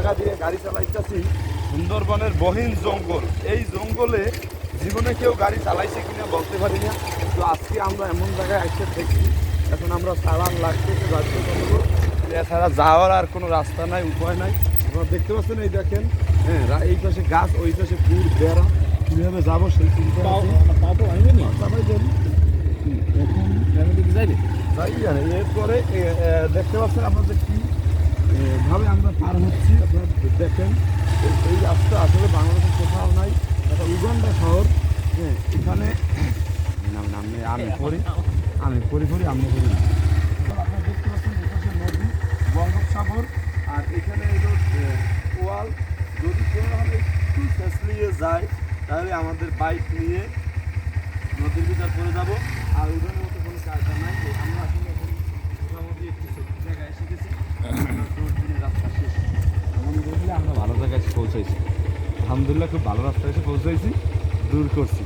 জায়গা দিয়ে গাড়ি চালাইতেছি সুন্দরবনের বহিন জঙ্গল। এই জঙ্গলে জীবনে কেউ গাড়ি চালাইছে কিনা বলতে পারি না। তো আজকে আমরা এমন জায়গায় এসে দেখছি, এখন আমরা চালান লাগতেছে বাধ্যতামূলক, এছাড়া যাওয়ার আর কোনো রাস্তা নাই, উপায় নাই। আপনারা দেখতে পাচ্ছেন, এই দেখেন, হ্যাঁ, এই পাশে গাছ, ওই পাশে পুর বেড়া, কীভাবে যাবো সেই চিন্তা তাই জানে। এরপরে দেখতে পাচ্ছেন আপনাদের কি ভাবে আমরা পার হচ্ছি, আপনারা দেখেন। এই রাস্তা আসলে বাংলাদেশের কোথাও নাই, একটা উগান্ডা শহর। হ্যাঁ, এখানে আমি পড়ি আপনি পড়ি আপনি পড়ি না। আপনারা দেখতে পাচ্ছেন এপাশে নদী, বঙ্গোপসাগর, আর এখানে এলো ওয়াল। যদি কোনোভাবে একটু ফেসলিয়ে যায় তাহলে আমাদের বাইক নিয়ে নদীর ভিতর পড়ে যাব। আর ওদের মতো কোনো জায়গা নাই। আমরা আসলে এখন মোটামুটি একটু সেফটি জায়গায় এসে গেছি। রাস্তা শেষ, আলহামদুলিল্লাহ আমরা ভালো জায়গায় এসে পৌঁছাইছি। আলহামদুলিল্লাহ খুব ভালো রাস্তায় এসে পৌঁছাইছি, দূর করছি।